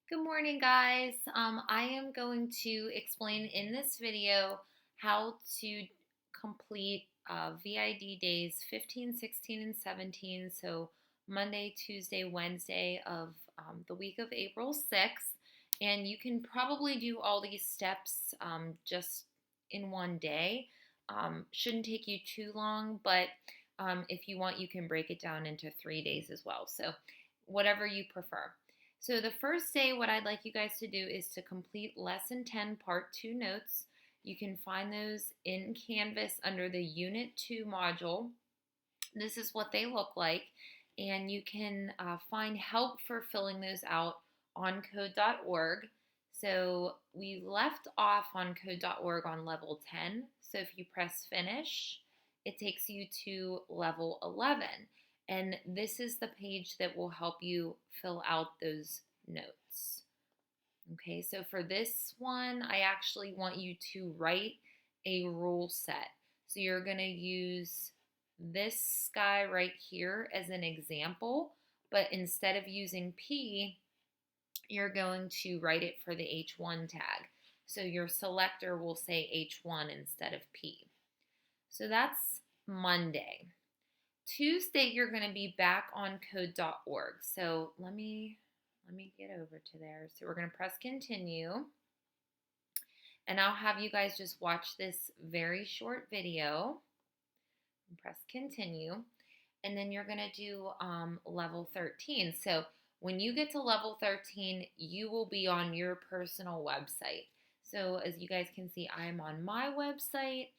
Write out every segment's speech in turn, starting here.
Good morning, guys. I am going to explain in this video how to complete VID days 15, 16, and 17. So Monday, Tuesday, Wednesday of the week of April 6th. And you can probably do all these steps just in one day. Shouldn't take you too long, but if you want, you can break it down into 3 days as well. So whatever you prefer. So the first day, what I'd like you guys to do is to complete Lesson 10 Part 2 notes. You can find those in Canvas under the Unit 2 module. This is what they look like, and you can find help for filling those out on code.org. So we left off on code.org on level 10. So if you press finish, it takes you to level 11. And this is the page that will help you fill out those notes. Okay, so for this one, I actually want you to write a rule set. So you're going to use this guy right here as an example, but instead of using P, you're going to write it for the H1 tag. So your selector will say H1 instead of P. So that's Monday. Tuesday, you're going to be back on code.org. So let me get over to there. So we're going to press continue. And I'll have you guys just watch this very short video. And press continue. And then you're going to do level 13. So when you get to level 13, you will be on your personal website. So as you guys can see, I'm on my website.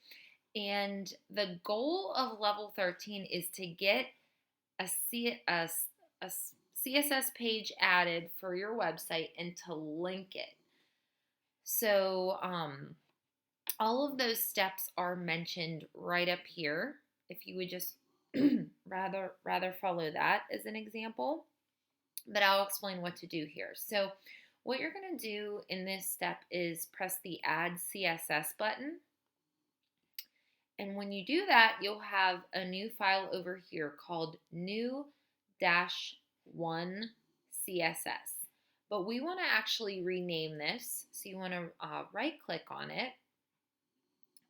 And the goal of level 13 is to get a CSS page added for your website and to link it. So all of those steps are mentioned right up here. If you would just rather follow that as an example, but I'll explain what to do here. So what you're going to do in this step is press the Add CSS button. And when you do that, you'll have a new file over here called new-1 CSS. But we want to actually rename this. So you want to right click on it.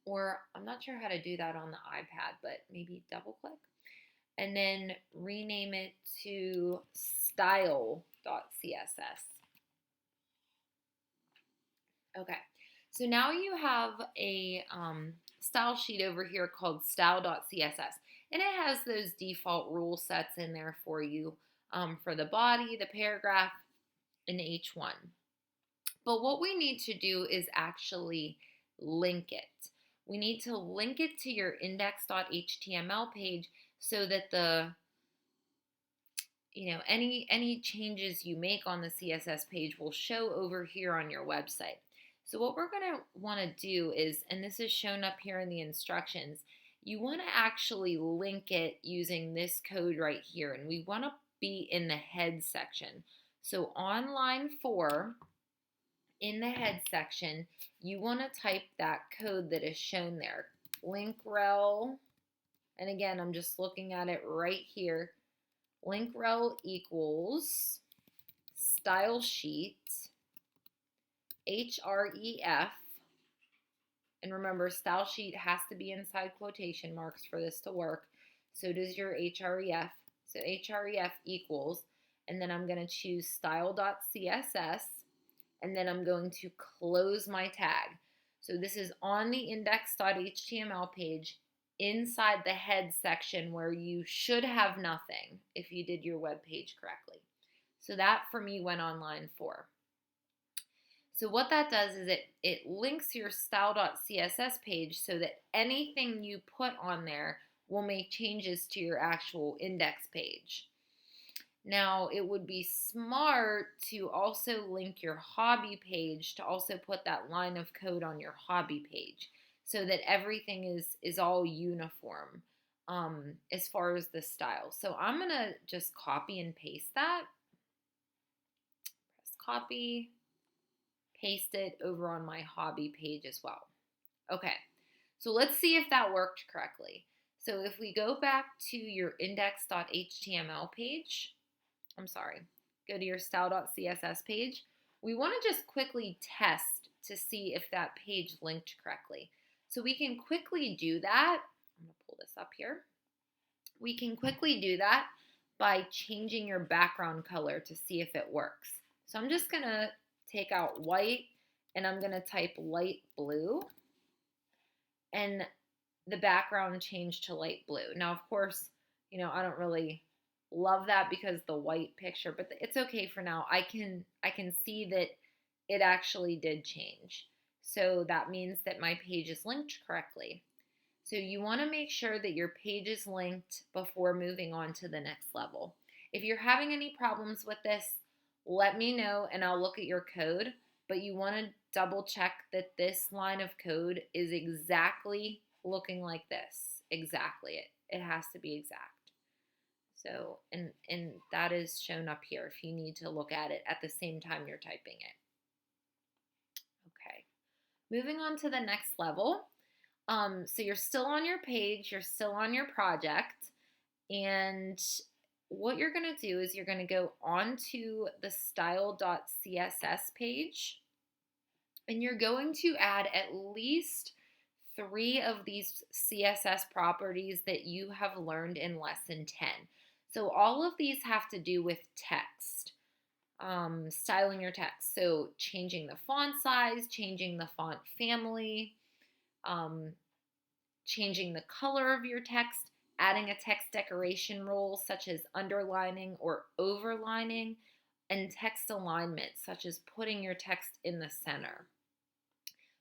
Or I'm not sure how to do that on the iPad, but maybe double click. And then rename it to style.css. Okay. So now you have a style sheet over here called style.css, and it has those default rule sets in there for you for the body, the paragraph, and H1. But what we need to do is actually link it. We need to link it to your index.html page so that any changes you make on the CSS page will show over here on your website. So what we're going to want to do is, and this is shown up here in the instructions, you want to actually link it using this code right here, and we want to be in the head section. So on line 4, in the head section, you want to type that code that is shown there, link rel, and again, I'm just looking at it right here, link rel equals style sheet href, and remember, style sheet has to be inside quotation marks for this to work. So does your href. So href equals, and then I'm going to choose style.css, and then I'm going to close my tag. So this is on the index.html page inside the head section where you should have nothing if you did your web page correctly. So that for me went on line 4. So what that does is it links your style.css page so that anything you put on there will make changes to your actual index page. Now, it would be smart to also link your hobby page to also put that line of code on your hobby page so that everything is all uniform as far as the style. So I'm going to just copy and paste that. Press copy. Paste it over on my hobby page as well. Okay, so let's see if that worked correctly. So if we go back to your index.html page, go to your style.css page, we want to just quickly test to see if that page linked correctly. So we can quickly do that. I'm going to pull this up here. We can quickly do that by changing your background color to see if it works. So I'm just going to take out white and I'm going to type light blue, and the background changed to light blue. Now, of course, I don't really love that because the white picture, but it's okay for now. I can see that it actually did change. So that means that my page is linked correctly. So you want to make sure that your page is linked before moving on to the next level. If you're having any problems with this, let me know and I'll look at your code, but you want to double check that this line of code is exactly looking like this. Exactly. It has to be exact. So, and that is shown up here if you need to look at it at the same time you're typing it. Okay. Moving on to the next level. So you're still on your page, you're still on your project, and what you're going to do is you're going to go onto the style.css page, and you're going to add at least 3 of these CSS properties that you have learned in lesson 10. So all of these have to do with text, styling your text. So changing the font size, changing the font family, changing the color of your text, adding a text decoration rule such as underlining or overlining, and text alignment such as putting your text in the center.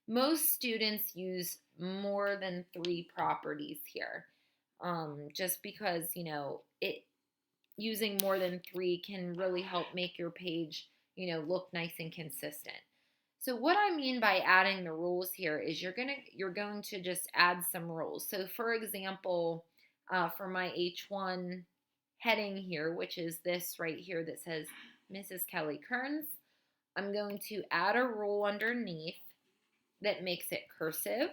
Most students use more than 3 properties here, just because, using more than 3 can really help make your page, look nice and consistent. So what I mean by adding the rules here is you're going to just add some rules. So for example, for my H1 heading here, which is this right here that says Mrs. Kelly Kearns, I'm going to add a rule underneath that makes it cursive.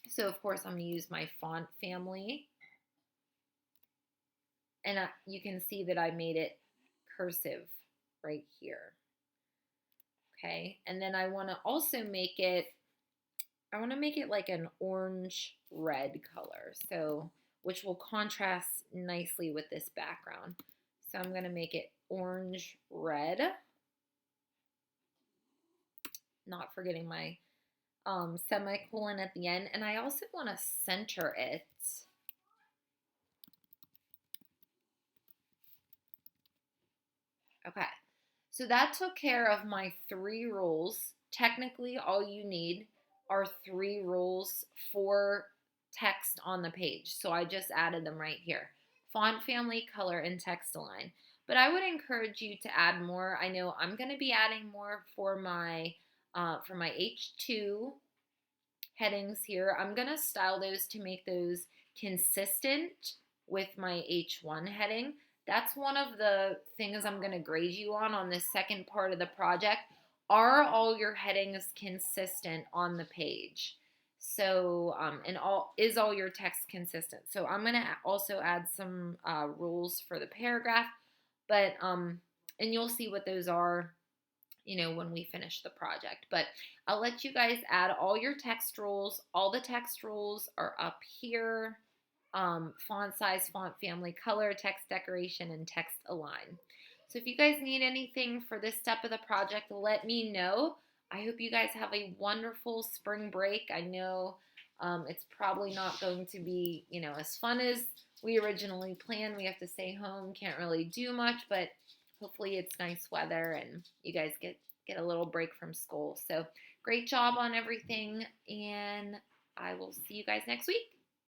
So of course I'm going to use my font family. And you can see that I made it cursive right here. Okay, and then I want to also make it, like an orange red color, so which will contrast nicely with this background. So I'm going to make it orange red, not forgetting my semicolon at the end, and I also want to center it. Okay, so that took care of my 3 rules. Technically, all you need are 3 rules for text on the page. So I just added them right here. Font family, color, and text align. But I would encourage you to add more. I know I'm going to be adding more for my H2 headings here. I'm going to style those to make those consistent with my H1 heading. That's one of the things I'm going to grade you on this second part of the project. Are all your headings consistent on the page? So, is all your text consistent? So I'm going to also add some rules for the paragraph, but, and you'll see what those are, when we finish the project. But I'll let you guys add all your text rules. All the text rules are up here. Font size, font family, color, text decoration, and text align. So if you guys need anything for this step of the project, let me know. I hope you guys have a wonderful spring break. I know it's probably not going to be, as fun as we originally planned. We have to stay home, can't really do much, but hopefully it's nice weather and you guys get a little break from school. So great job on everything, and I will see you guys next week.